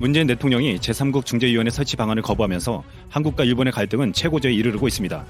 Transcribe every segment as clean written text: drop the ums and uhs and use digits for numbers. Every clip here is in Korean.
문재인 대통령이 제3국 중재위원회 설치 방안을 거부하면서 한국과 일본의 갈등은 최고조에 이르르고 있습니다.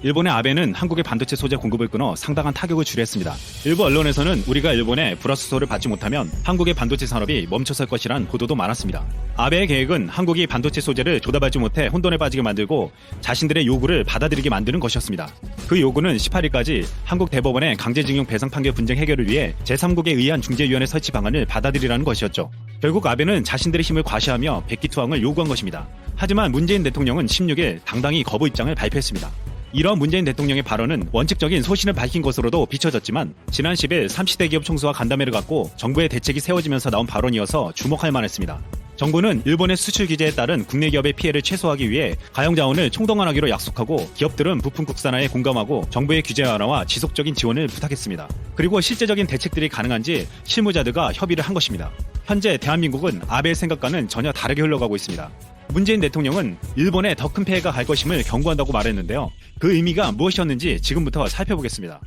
일본의 아베는 한국의 반도체 소재 공급을 끊어 상당한 타격을 주례했습니다. 일부 언론에서는 우리가 일본에 불화수소를 받지 못하면 한국의 반도체 산업이 멈춰설 것이란 보도도 많았습니다. 아베의 계획은 한국이 반도체 소재를 조달받지 못해 혼돈에 빠지게 만들고 자신들의 요구를 받아들이게 만드는 것이었습니다. 그 요구는 18일까지 한국 대법원의 강제징용 배상 판결 분쟁 해결을 위해 제3국에 의한 중재위원회 설치 방안을 받아들이라는 것이었죠. 결국 아베는 자신들의 힘을 과시하며 백기투항을 요구한 것입니다. 하지만 문재인 대통령은 16일 당당히 거부 입장을 발표했습니다. 이런 문재인 대통령의 발언은 원칙적인 소신을 밝힌 것으로도 비춰졌지만 지난 10일 30대 기업 총수와 간담회를 갖고 정부의 대책이 세워지면서 나온 발언이어서 주목할 만했습니다. 정부는 일본의 수출 규제에 따른 국내 기업의 피해를 최소화하기 위해 가용 자원을 총동원하기로 약속하고 기업들은 부품 국산화에 공감하고 정부의 규제 완화와 지속적인 지원을 부탁했습니다. 그리고 실제적인 대책들이 가능한지 실무자들과 협의를 한 것입니다. 현재 대한민국은 아베의 생각과는 전혀 다르게 흘러가고 있습니다. 문재인 대통령은 일본에 더 큰 폐해가 갈 것임을 경고한다고 말했는데요. 그 의미가 무엇이었는지 지금부터 살펴보겠습니다.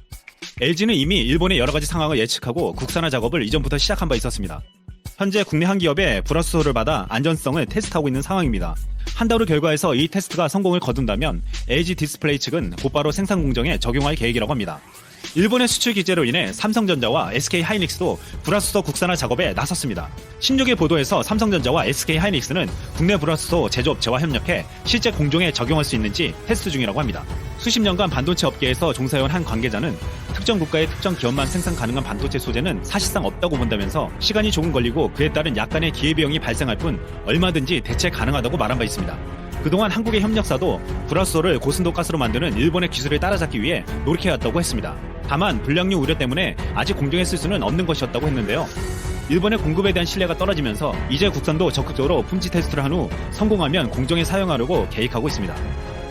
LG는 이미 일본의 여러 가지 상황을 예측하고 국산화 작업을 이전부터 시작한 바 있었습니다. 현재 국내 한 기업에 불화수소를 받아 안전성을 테스트하고 있는 상황입니다. 한 달 후 결과에서 이 테스트가 성공을 거둔다면 LG 디스플레이 측은 곧바로 생산 공정에 적용할 계획이라고 합니다. 일본의 수출 규제로 인해 삼성전자와 SK하이닉스도 불화수소 국산화 작업에 나섰습니다. 16일 보도에서 삼성전자와 SK하이닉스는 국내 불화수소 제조업체와 협력해 실제 공정에 적용할 수 있는지 테스트 중이라고 합니다. 수십 년간 반도체 업계에서 종사해온 한 관계자는 특정 국가의 특정 기업만 생산 가능한 반도체 소재는 사실상 없다고 본다면서 시간이 조금 걸리고 그에 따른 약간의 기회비용이 발생할 뿐 얼마든지 대체 가능하다고 말한 바 있습니다. 그동안 한국의 협력사도 불화수소를 고순도 가스로 만드는 일본의 기술을 따라잡기 위해 노력해왔다고 했습니다. 다만 불량류 우려 때문에 아직 공정에 쓸 수는 없는 것이었다고 했는데요. 일본의 공급에 대한 신뢰가 떨어지면서 이제 국산도 적극적으로 품질 테스트를 한 후 성공하면 공정에 사용하려고 계획하고 있습니다.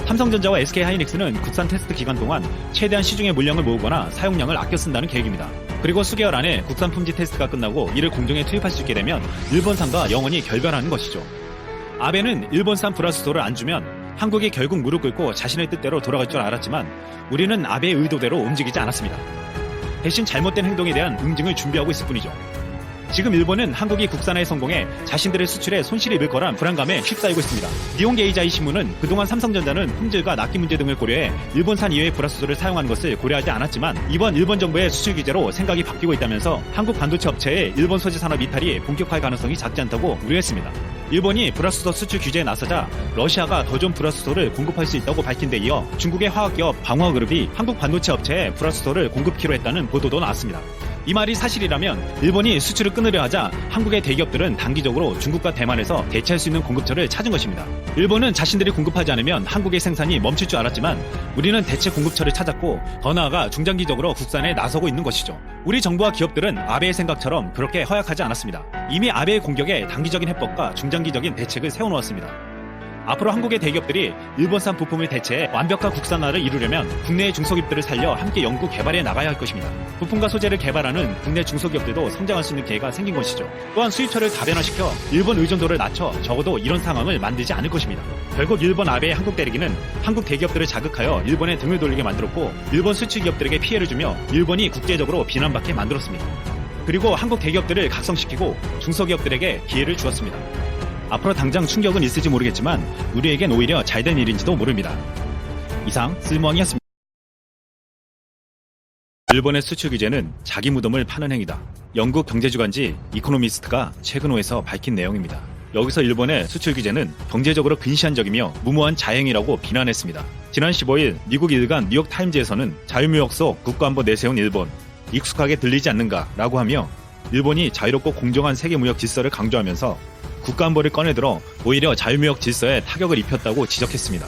삼성전자와 SK하이닉스는 국산 테스트 기간 동안 최대한 시중의 물량을 모으거나 사용량을 아껴 쓴다는 계획입니다. 그리고 수개월 안에 국산 품질 테스트가 끝나고 이를 공정에 투입할 수 있게 되면 일본산과 영원히 결별하는 것이죠. 아베는 일본산 불화수소를 안 주면 한국이 결국 무릎 꿇고 자신의 뜻대로 돌아갈 줄 알았지만 우리는 아베의 의도대로 움직이지 않았습니다. 대신 잘못된 행동에 대한 응징을 준비하고 있을 뿐이죠. 지금 일본은 한국이 국산화에 성공해 자신들의 수출에 손실을 입을 거란 불안감에 휩싸이고 있습니다. 니혼게이자이 신문은 그동안 삼성전자는 품질과 납기 문제 등을 고려해 일본산 이외의 불화수소를 사용하는 것을 고려하지 않았지만 이번 일본 정부의 수출 규제로 생각이 바뀌고 있다면서 한국 반도체 업체의 일본 소재 산업 이탈이 본격화할 가능성이 작지 않다고 우려했습니다. 일본이 불화수소 수출 규제에 나서자 러시아가 더 좋은 불화수소를 공급할 수 있다고 밝힌 데 이어 중국의 화학기업 방화그룹이 한국 반도체 업체에 불화수소를 공급키로 했다는 보도도 나왔습니다. 이 말이 사실이라면 일본이 수출을 끊으려 하자 한국의 대기업들은 단기적으로 중국과 대만에서 대체할 수 있는 공급처를 찾은 것입니다. 일본은 자신들이 공급하지 않으면 한국의 생산이 멈출 줄 알았지만 우리는 대체 공급처를 찾았고 더 나아가 중장기적으로 국산에 나서고 있는 것이죠. 우리 정부와 기업들은 아베의 생각처럼 그렇게 허약하지 않았습니다. 이미 아베의 공격에 단기적인 해법과 중장기적인 대책을 세워놓았습니다. 앞으로 한국의 대기업들이 일본산 부품을 대체해 완벽한 국산화를 이루려면 국내의 중소기업들을 살려 함께 연구 개발해 나가야 할 것입니다. 부품과 소재를 개발하는 국내 중소기업들도 성장할 수 있는 기회가 생긴 것이죠. 또한 수입처를 다변화시켜 일본 의존도를 낮춰 적어도 이런 상황을 만들지 않을 것입니다. 결국 일본 아베의 한국 때리기는 한국 대기업들을 자극하여 일본에 등을 돌리게 만들었고 일본 수출기업들에게 피해를 주며 일본이 국제적으로 비난받게 만들었습니다. 그리고 한국 대기업들을 각성시키고 중소기업들에게 기회를 주었습니다. 앞으로 당장 충격은 있을지 모르겠지만 우리에겐 오히려 잘된 일인지도 모릅니다. 이상 쓸모왕이었습니다. 일본의 수출 규제는 자기 무덤을 파는 행위다. 영국 경제주간지 이코노미스트가 최근 호에서 밝힌 내용입니다. 여기서 일본의 수출 규제는 경제적으로 근시안적이며 무모한 자행이라고 비난했습니다. 지난 15일 미국 일간 뉴욕타임즈에서는 자유무역 속 국가안보 내세운 일본, 익숙하게 들리지 않는가 라고 하며 일본이 자유롭고 공정한 세계무역 질서를 강조하면서 국가안보를 꺼내들어 오히려 자유무역 질서에 타격을 입혔다고 지적했습니다.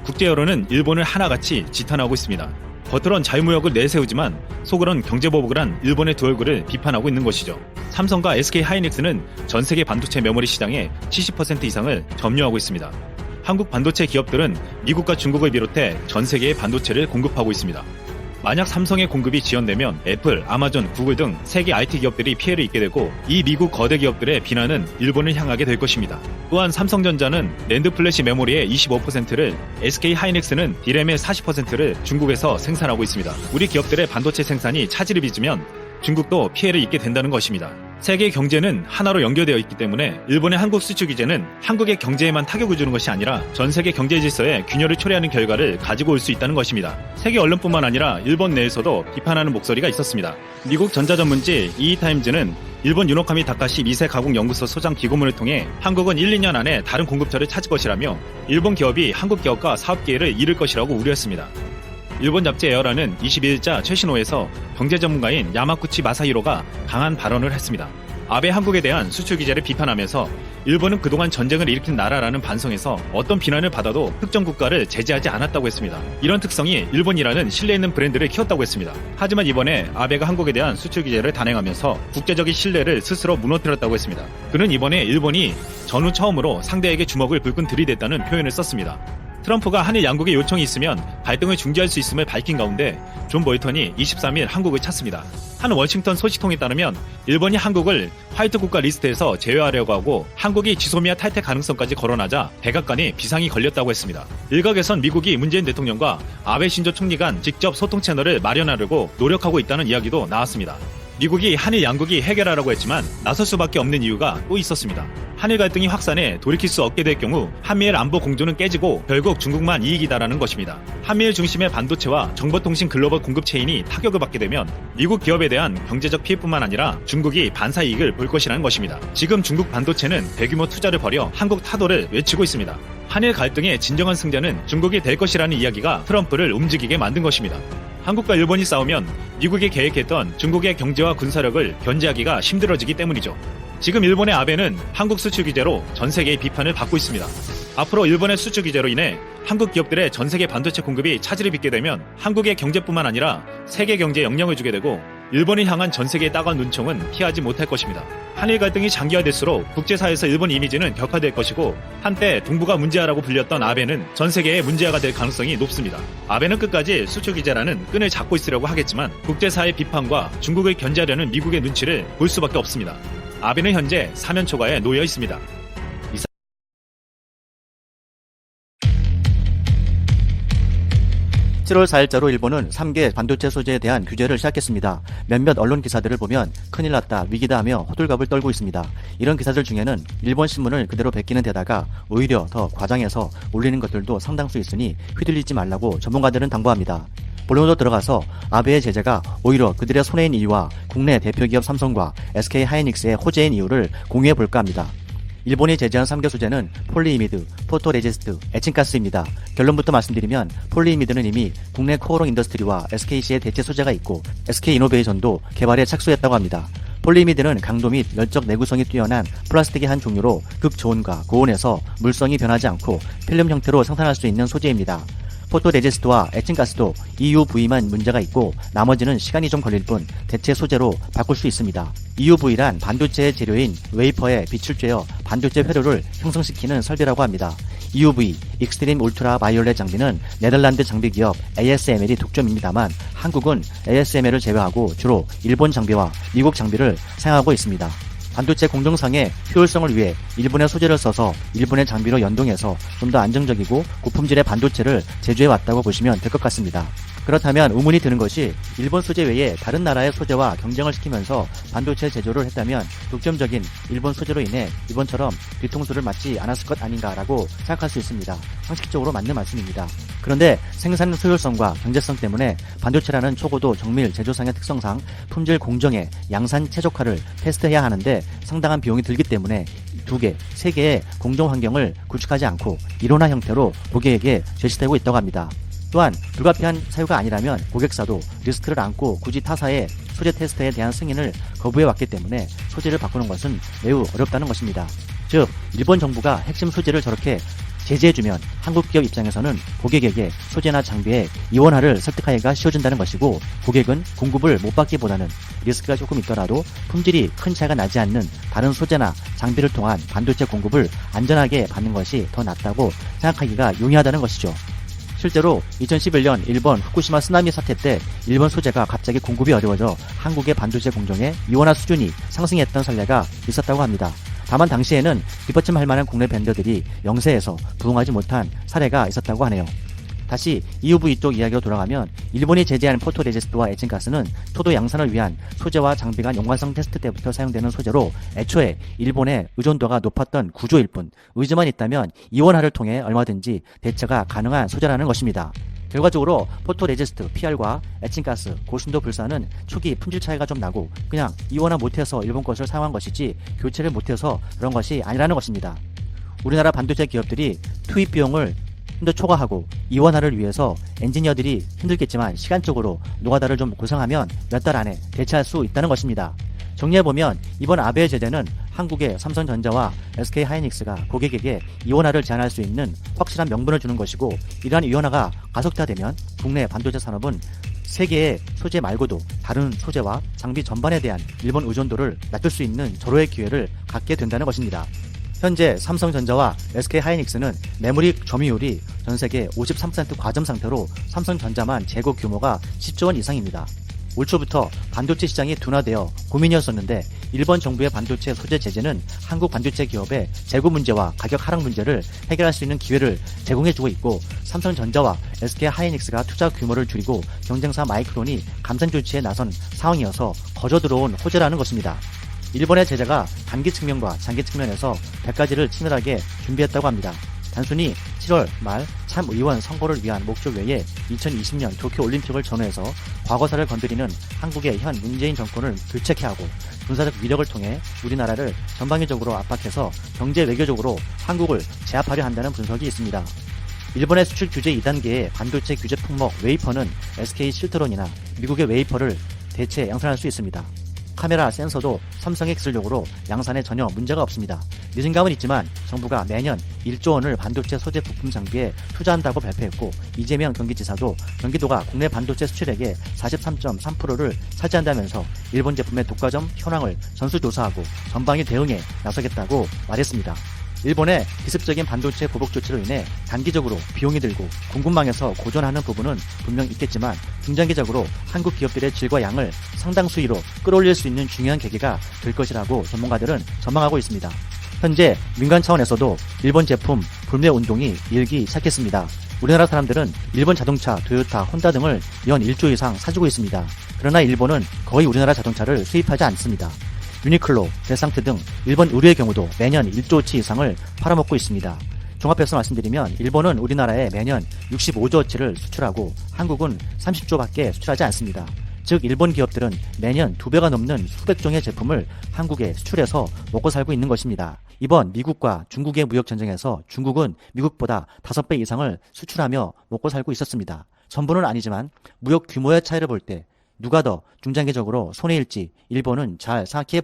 국제 여론은 일본을 하나같이 지탄하고 있습니다. 겉으론 자유무역을 내세우지만 속으론 경제보복을 한 일본의 두 얼굴을 비판하고 있는 것이죠. 삼성과 SK하이닉스는 전 세계 반도체 메모리 시장의 70% 이상을 점유하고 있습니다. 한국 반도체 기업들은 미국과 중국을 비롯해 전 세계에 반도체를 공급하고 있습니다. 만약 삼성의 공급이 지연되면 애플, 아마존, 구글 등 세계 IT 기업들이 피해를 입게 되고 이 미국 거대 기업들의 비난은 일본을 향하게 될 것입니다. 또한 삼성전자는 낸드 플래시 메모리의 25%를, SK하이닉스는 디램의 40%를 중국에서 생산하고 있습니다. 우리 기업들의 반도체 생산이 차질을 빚으면 중국도 피해를 입게 된다는 것입니다. 세계 경제는 하나로 연결되어 있기 때문에 일본의 한국 수출 규제는 한국의 경제에만 타격을 주는 것이 아니라 전 세계 경제 질서에 균열을 초래하는 결과를 가지고 올 수 있다는 것입니다. 세계 언론뿐만 아니라 일본 내에서도 비판하는 목소리가 있었습니다. 미국 전자전문지 이타임즈는 일본 유노카미 다카시 미세 가공 연구소 소장 기고문을 통해 한국은 1, 2년 안에 다른 공급처를 찾을 것이라며 일본 기업이 한국 기업과 사업 기회를 잃을 것이라고 우려했습니다. 일본 잡지 에어라는 22일자 최신호에서 경제 전문가인 야마구치 마사히로가 강한 발언을 했습니다. 아베 한국에 대한 수출 규제를 비판하면서 일본은 그동안 전쟁을 일으킨 나라라는 반성에서 어떤 비난을 받아도 특정 국가를 제재하지 않았다고 했습니다. 이런 특성이 일본이라는 신뢰 있는 브랜드를 키웠다고 했습니다. 하지만 이번에 아베가 한국에 대한 수출 규제를 단행하면서 국제적인 신뢰를 스스로 무너뜨렸다고 했습니다. 그는 이번에 일본이 전후 처음으로 상대에게 주먹을 불끈 들이댔다는 표현을 썼습니다. 트럼프가 한일 양국의 요청이 있으면 갈등을 중지할 수 있음을 밝힌 가운데 존 볼턴이 23일 한국을 찾습니다. 한 워싱턴 소식통에 따르면 일본이 한국을 화이트 국가 리스트에서 제외하려고 하고 한국이 지소미아 탈퇴 가능성까지 거론하자 백악관에 비상이 걸렸다고 했습니다. 일각에선 미국이 문재인 대통령과 아베 신조 총리 간 직접 소통 채널을 마련하려고 노력하고 있다는 이야기도 나왔습니다. 미국이 한일 양국이 해결하라고 했지만 나설 수밖에 없는 이유가 또 있었습니다. 한일 갈등이 확산해 돌이킬 수 없게 될 경우 한미일 안보 공조는 깨지고 결국 중국만 이익이다라는 것입니다. 한미일 중심의 반도체와 정보통신 글로벌 공급 체인이 타격을 받게 되면 미국 기업에 대한 경제적 피해뿐만 아니라 중국이 반사 이익을 볼 것이라는 것입니다. 지금 중국 반도체는 대규모 투자를 벌여 한국 타도를 외치고 있습니다. 한일 갈등의 진정한 승자는 중국이 될 것이라는 이야기가 트럼프를 움직이게 만든 것입니다. 한국과 일본이 싸우면 미국이 계획했던 중국의 경제와 군사력을 견제하기가 힘들어지기 때문이죠. 지금 일본의 아베는 한국 수출 규제로 전 세계의 비판을 받고 있습니다. 앞으로 일본의 수출 규제로 인해 한국 기업들의 전 세계 반도체 공급이 차질을 빚게 되면 한국의 경제뿐만 아니라 세계 경제에 영향을 주게 되고 일본을 향한 전 세계의 따가운 눈총은 피하지 못할 것입니다. 한일 갈등이 장기화될수록 국제사회에서 일본 이미지는 격화될 것이고 한때 동북아 문제아라고 불렸던 아베는 전 세계의 문제아가 될 가능성이 높습니다. 아베는 끝까지 수출 규제라는 끈을 잡고 있으려고 하겠지만 국제사회 비판과 중국을 견제하려는 미국의 눈치를 볼 수밖에 없습니다. 아베는 현재 사면 초과에 놓여 있습니다. 7월 4일자로 일본은 3개 반도체 소재에 대한 규제를 시작했습니다. 몇몇 언론 기사들을 보면 큰일 났다, 위기다 하며 호들갑을 떨고 있습니다. 이런 기사들 중에는 일본 신문을 그대로 베끼는 데다가 오히려 더 과장해서 올리는 것들도 상당수 있으니 휘둘리지 말라고 전문가들은 당부합니다. 본론으로 들어가서 아베의 제재가 오히려 그들의 손해인 이유와 국내 대표기업 삼성과 SK하이닉스의 호재인 이유를 공유해볼까 합니다. 일본이 제재한 3개 소재는 폴리이미드, 포토레지스트, 에칭가스입니다. 결론부터 말씀드리면 폴리이미드는 이미 국내 코어롱 인더스트리와 SKC의 대체 소재가 있고 SK이노베이션도 개발에 착수했다고 합니다. 폴리이미드는 강도 및 열적 내구성이 뛰어난 플라스틱의 한 종류로 극저온과 고온에서 물성이 변하지 않고 필름 형태로 생산할 수 있는 소재입니다. 포토레지스트와 에칭가스도 EUV만 문제가 있고 나머지는 시간이 좀 걸릴 뿐 대체 소재로 바꿀 수 있습니다. EUV란 반도체의 재료인 웨이퍼에 빛을 쬐어 반도체 회로를 형성시키는 설비라고 합니다. EUV, 익스트림 울트라 바이올렛 장비는 네덜란드 장비 기업 ASML이 독점입니다만 한국은 ASML을 제외하고 주로 일본 장비와 미국 장비를 사용하고 있습니다. 반도체 공정상의 효율성을 위해 일본의 소재를 써서 일본의 장비로 연동해서 좀 더 안정적이고 고품질의 반도체를 제조해왔다고 보시면 될 것 같습니다. 그렇다면 의문이 드는 것이 일본 소재 외에 다른 나라의 소재와 경쟁을 시키면서 반도체 제조를 했다면 독점적인 일본 소재로 인해 이번처럼 뒤통수를 맞지 않았을 것 아닌가라고 생각할 수 있습니다. 상식적으로 맞는 말씀입니다. 그런데 생산 효율성과 경제성 때문에 반도체라는 초고도 정밀 제조상의 특성상 품질 공정의 양산 최적화를 테스트해야 하는데 상당한 비용이 들기 때문에 2개, 3개의 공정 환경을 구축하지 않고 일원화 형태로 고객에게 제시되고 있다고 합니다. 또한 불가피한 사유가 아니라면 고객사도 리스크를 안고 굳이 타사의 소재 테스트에 대한 승인을 거부해왔기 때문에 소재를 바꾸는 것은 매우 어렵다는 것입니다. 즉, 일본 정부가 핵심 소재를 저렇게 제재해주면 한국 기업 입장에서는 고객에게 소재나 장비의 이원화를 설득하기가 쉬워진다는 것이고 고객은 공급을 못 받기보다는 리스크가 조금 있더라도 품질이 큰 차이가 나지 않는 다른 소재나 장비를 통한 반도체 공급을 안전하게 받는 것이 더 낫다고 생각하기가 용이하다는 것이죠. 실제로 2011년 일본 후쿠시마 쓰나미 사태 때 일본 소재가 갑자기 공급이 어려워져 한국의 반도체 공정의 이원화 수준이 상승했던 사례가 있었다고 합니다. 다만 당시에는 뒷받침할 만한 국내 벤더들이 영세에서 부응하지 못한 사례가 있었다고 하네요. 다시 EUV 쪽 이야기로 돌아가면 일본이 제재한 포토레지스트와 에칭가스는 토도 양산을 위한 소재와 장비 간 연관성 테스트 때부터 사용되는 소재로 애초에 일본의 의존도가 높았던 구조일 뿐 의지만 있다면 이원화를 통해 얼마든지 대처가 가능한 소재라는 것입니다. 결과적으로 포토레지스트 PR과 에칭가스 고순도 불사는 초기 품질 차이가 좀 나고 그냥 이원화 못해서 일본 것을 사용한 것이지 교체를 못해서 그런 것이 아니라는 것입니다. 우리나라 반도체 기업들이 투입 비용을 힘도 초과하고 이원화를 위해서 엔지니어들이 힘들겠지만 시간적으로 노가다를 좀 고생하면 몇 달 안에 대체할 수 있다는 것입니다. 정리해보면 이번 아베 제재는 한국의 삼성전자와 SK하이닉스가 고객에게 이원화를 제한할 수 있는 확실한 명분을 주는 것이고 이러한 이원화가 가속화되면 국내 반도체 산업은 세계의 소재 말고도 다른 소재와 장비 전반에 대한 일본 의존도를 낮출 수 있는 절호의 기회를 갖게 된다는 것입니다. 현재 삼성전자와 SK하이닉스는 메모리 점유율이 전세계 53% 과점 상태로 삼성전자만 재고 규모가 10조 원 이상입니다. 올 초부터 반도체 시장이 둔화되어 고민이었었는데 일본 정부의 반도체 소재 제재는 한국 반도체 기업의 재고 문제와 가격 하락 문제를 해결할 수 있는 기회를 제공해주고 있고 삼성전자와 SK하이닉스가 투자 규모를 줄이고 경쟁사 마이크론이 감산 조치에 나선 상황이어서 거저 들어온 호재라는 것입니다. 일본의 제재가 단기 측면과 장기 측면에서 100가지를 치밀하게 준비했다고 합니다. 단순히 7월 말 참의원 선거를 위한 목적 외에 2020년 도쿄올림픽을 전후해서 과거사를 건드리는 한국의 현 문재인 정권을 교체케 하고 군사적 위력을 통해 우리나라를 전방위적으로 압박해서 경제 외교적으로 한국을 제압하려 한다는 분석이 있습니다. 일본의 수출 규제 2단계의 반도체 규제 품목 웨이퍼는 SK 실트론이나 미국의 웨이퍼를 대체 양산할 수 있습니다. 카메라 센서도 삼성의 기술력으로 양산에 전혀 문제가 없습니다. 늦은 감은 있지만 정부가 매년 1조 원을 반도체 소재 부품 장비에 투자한다고 발표했고 이재명 경기지사도 경기도가 국내 반도체 수출액의 43.3%를 차지한다면서 일본 제품의 독과점 현황을 전수조사하고 전방위 대응에 나서겠다고 말했습니다. 일본의 기습적인 반도체 보복 조치로 인해 단기적으로 비용이 들고 공급망에서 고전하는 부분은 분명 있겠지만 중장기적으로 한국 기업들의 질과 양을 상당 수위로 끌어올릴 수 있는 중요한 계기가 될 것이라고 전문가들은 전망하고 있습니다. 현재 민간 차원에서도 일본 제품 불매 운동이 일기 시작했습니다. 우리나라 사람들은 일본 자동차, 토요타, 혼다 등을 연 1조 이상 사주고 있습니다. 그러나 일본은 거의 우리나라 자동차를 수입하지 않습니다. 유니클로, 데상트 등 일본 의류의 경우도 매년 1조치 이상을 팔아먹고 있습니다. 종합해서 말씀드리면 일본은 우리나라에 매년 65조어치를 수출하고 한국은 30조밖에 수출하지 않습니다. 즉 일본 기업들은 매년 2배가 넘는 수백 종의 제품을 한국에 수출해서 먹고 살고 있는 것입니다. 이번 미국과 중국의 무역 전쟁에서 중국은 미국보다 5배 이상을 수출하며 먹고 살고 있었습니다. 전부는 아니지만 무역 규모의 차이를 볼 때 누가 더 중장기적으로 손해일지 일본은 잘 생각해